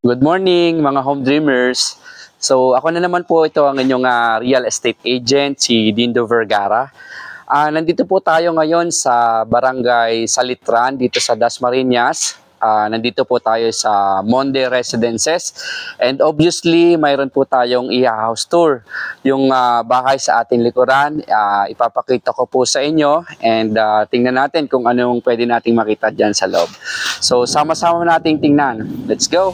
Good morning mga home dreamers. So ako na naman po ito ang inyong real estate agent, si Dindo Vergara. Nandito po tayo ngayon sa Barangay Salitran dito sa Dasmariñas. Nandito po tayo sa Monde Residences and obviously mayroon po tayong i-house tour. Yung bahay sa ating likuran, ipapakita ko po sa inyo and tingnan natin kung anong pwede nating makita dyan sa loob. So sama-sama nating tingnan. Let's go!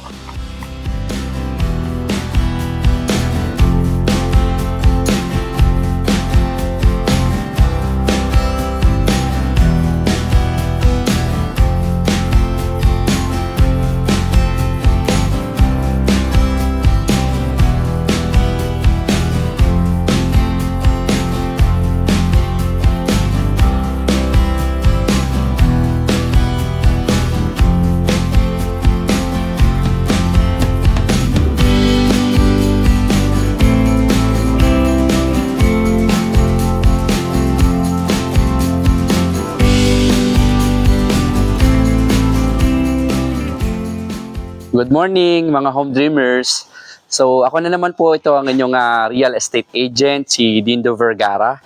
Good morning mga home dreamers. So ako na naman po ito ang inyong real estate agent, si Dindo Vergara.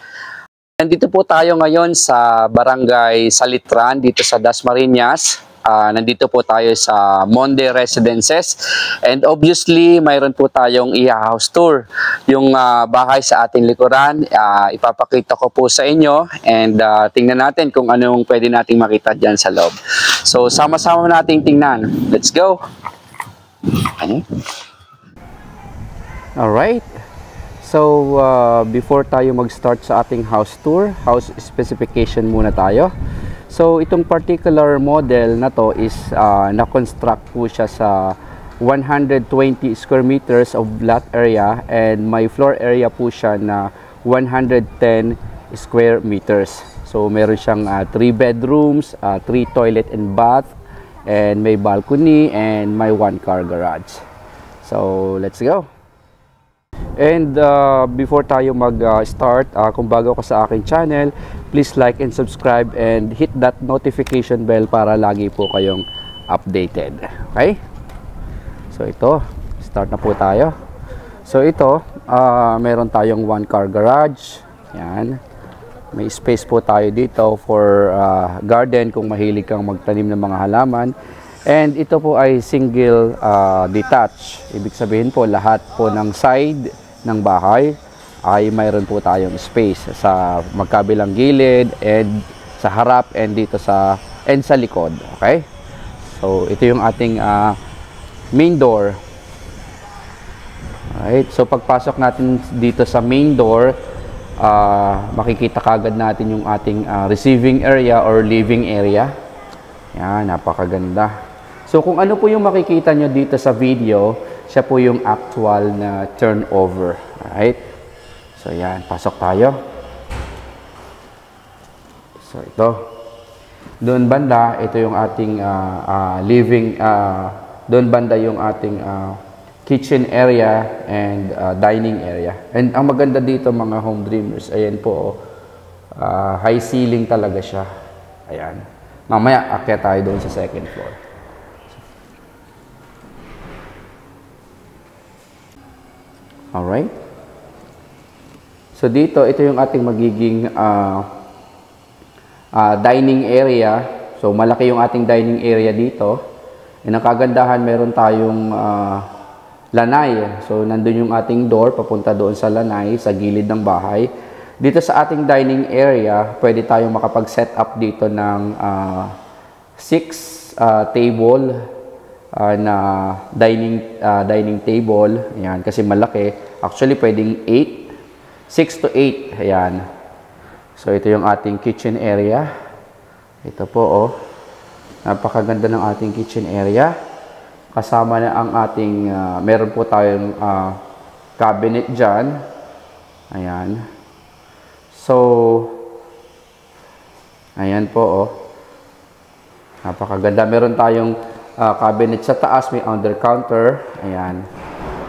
Nandito po tayo ngayon sa Barangay Salitran dito sa Dasmariñas. Nandito po tayo sa Monde Residences and obviously mayroon po tayong i-house tour. Yung bahay sa ating likuran, ipapakita ko po sa inyo and tingnan natin kung anong pwede nating makita dyan sa loob. So sama-sama nating tingnan. Let's go! Alright, so before tayo mag-start sa ating house tour, house specification muna tayo. So itong particular model na to is na-construct po siya sa 120 square meters of lot area and may floor area po siya na 110 square meters. So meron siyang 3 bedrooms, 3 toilet and bath, and may balcony and may 1-car garage. So let's go. And before tayo mag-start, kung bago ka sa aking channel, please like and subscribe and hit that notification bell para lagi po kayong updated. Okay? So ito, start na po tayo. So ito, meron tayong 1-car garage. Yan. May space po tayo dito for garden kung mahilig kang magtanim ng mga halaman. And ito po ay single detached. Ibig sabihin po lahat po ng side ng bahay ay mayroon po tayong space sa magkabilang gilid and sa harap and dito sa likod. Okay? So ito yung ating main door. Alright, so pagpasok natin dito sa main door, makikita kagad natin yung ating receiving area or living area. Yan, napakaganda. So kung ano po yung makikita nyo dito sa video, siya po yung actual na turnover. Alright? So yan, pasok tayo. So ito. Doon banda, ito yung ating living, doon banda yung ating kitchen area and dining area. And ang maganda dito mga home dreamers, ayan po, high ceiling talaga siya. Ayan. Mamaya, akyat tayo doon sa second floor. Alright. So dito, ito yung ating magiging dining area. So malaki yung ating dining area dito. And ang kagandahan, meron tayong lanay. So, nandun yung ating door, papunta doon sa lanay, sa gilid ng bahay. Dito sa ating dining area, pwede tayong makapag-set up dito ng 6 table na dining table. Ayan, kasi malaki. Actually, pwedeng 8. 6 to 8. Ayan. So, ito yung ating kitchen area. Ito po, oh. Napakaganda ng ating kitchen area. Kasama na ang ating, meron po tayong cabinet dyan. Ayan. So, ayan po, oh. Napakaganda. Meron tayong cabinet sa taas, may under counter. Ayan.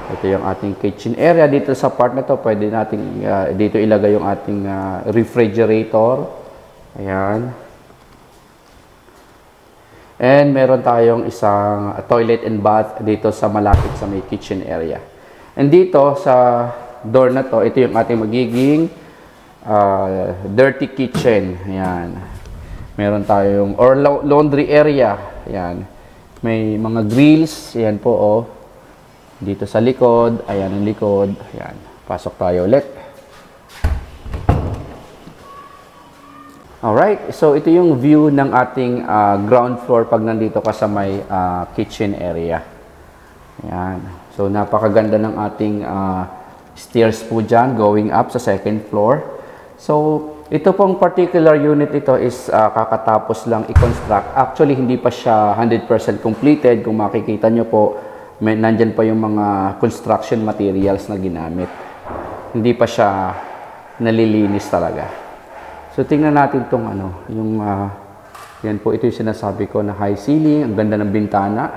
Ito yung ating kitchen area. Dito sa part na to, pwede natin dito ilagay yung ating refrigerator. Ayan. And meron tayong isang toilet and bath dito sa malapit sa may kitchen area. And dito sa door na to, ito yung ating magiging dirty kitchen. Ayan. Meron tayong or laundry area. Ayan. May mga grills. Ayan po oh. Dito sa likod. Ayan ang likod. Ayan. Pasok tayo ulit. Alright, so ito yung view ng ating ground floor pag nandito ka sa may kitchen area. Ayan. So napakaganda ng ating stairs po dyan going up sa second floor. So ito pong particular unit ito is kakatapos lang i-construct. Actually hindi pa siya 100% completed. Kung makikita nyo po, nandyan pa yung mga construction materials na ginamit. Hindi pa siya nalilinis talaga. So, tingnan natin itong yan po, ito yung sinasabi ko na high ceiling, ang ganda ng bintana.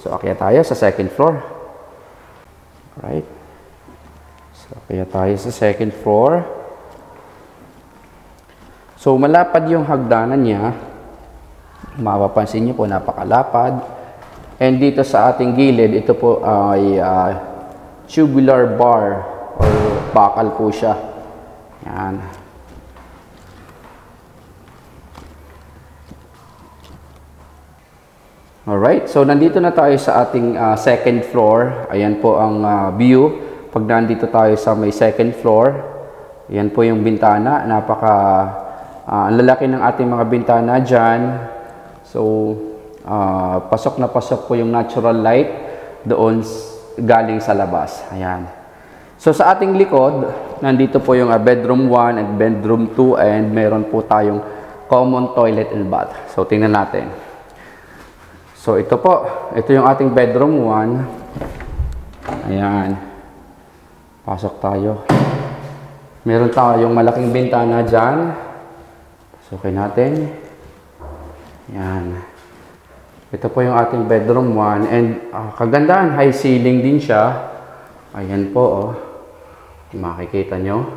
So, akyat tayo sa second floor. Alright. So, akyat tayo sa second floor. So, malapad yung hagdanan niya. Mapapansin niyo po, napakalapad. And dito sa ating gilid, ito po ay tubular bar or bakal po siya. Yan. Alright, so nandito na tayo sa ating second floor. Ayan po ang view. Pag nandito tayo sa may second floor, ayan po yung bintana. Ang lalaki ng ating mga bintana dyan. So, pasok na pasok po yung natural light doon galing sa labas. Ayan. So, sa ating likod, nandito po yung bedroom 1 and bedroom 2 and meron po tayong common toilet and bath. So, tingnan natin. So, ito po. Ito yung ating bedroom 1. Ayan. Pasok tayo. Meron tayong malaking bintana dyan. Pasukin natin. Ayan. Ito po yung ating bedroom 1. And kagandahan, high ceiling din siya. Ayan po, oh. Makikita nyo.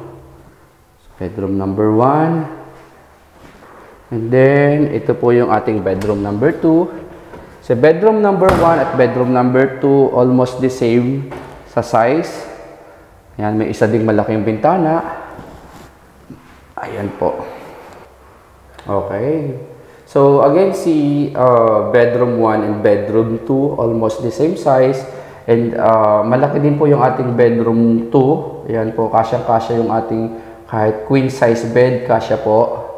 So, bedroom number 1. And then, ito po yung ating bedroom number 2. So, bedroom number 1 at bedroom number 2, almost the same sa size. Ayan, may isa ding malaking bintana. Ayan po. Okay. So, again, si bedroom 1 and bedroom 2, almost the same size. And malaki din po yung ating bedroom 2. Ayan po, kasya-kasya yung ating kahit queen size bed, kasya po.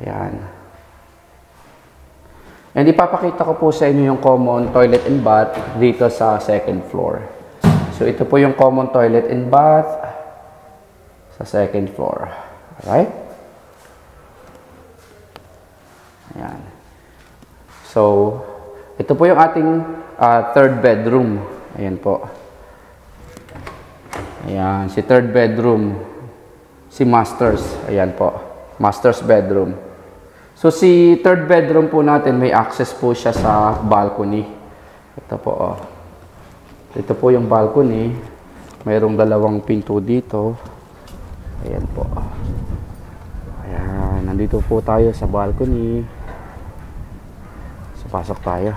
Ayan. And ipapakita ko po sa inyo yung common toilet and bath dito sa second floor. So, ito po yung common toilet and bath sa second floor. Alright? Ayan. So, ito po yung ating third bedroom. Ayan po. Ayan, si third bedroom. Si master's. Ayan po. Master's bedroom. So, si third bedroom po natin, may access po siya sa balcony. Ito po, oh. Ito po yung balcony. Mayroong dalawang pinto dito. Ayan po. Ayan, nandito po tayo sa balcony. So, pasok tayo.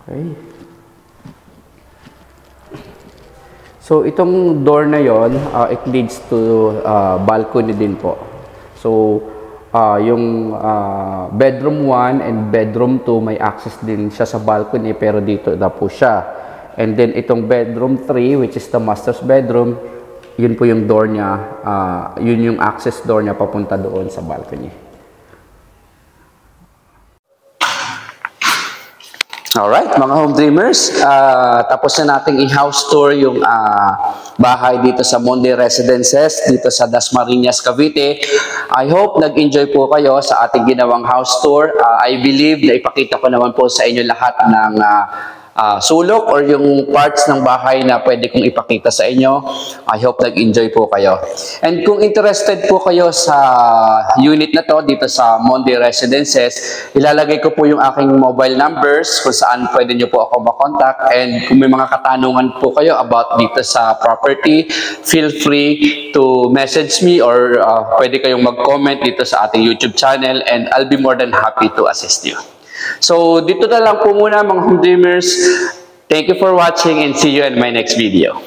Okay. So, itong door na yon, it leads to balcony din po. So, yung bedroom 1 and bedroom 2, may access din siya sa balcony, pero dito na po siya. And then, itong bedroom 3, which is the master's bedroom, yun po yung door niya, yun yung access door niya papunta doon sa balcony. Alright, mga home dreamers, tapos na nating i-house tour yung bahay dito sa Monde Residences, dito sa Dasmariñas, Cavite. I hope nag-enjoy po kayo sa ating ginawang house tour. I believe na ipakita ko naman po sa inyo lahat ng sulok or yung parts ng bahay na pwede kong ipakita sa inyo. I hope nag-enjoy po kayo. And kung interested po kayo sa unit na to dito sa Monde Residences, ilalagay ko po yung aking mobile numbers kung saan pwede nyo po ako makontak. And kung may mga katanungan po kayo about dito sa property, feel free to message me or pwede kayong mag-comment dito sa ating YouTube channel and I'll be more than happy to assist you. So, dito na lang po muna mga home dreamers. Thank you for watching and see you in my next video.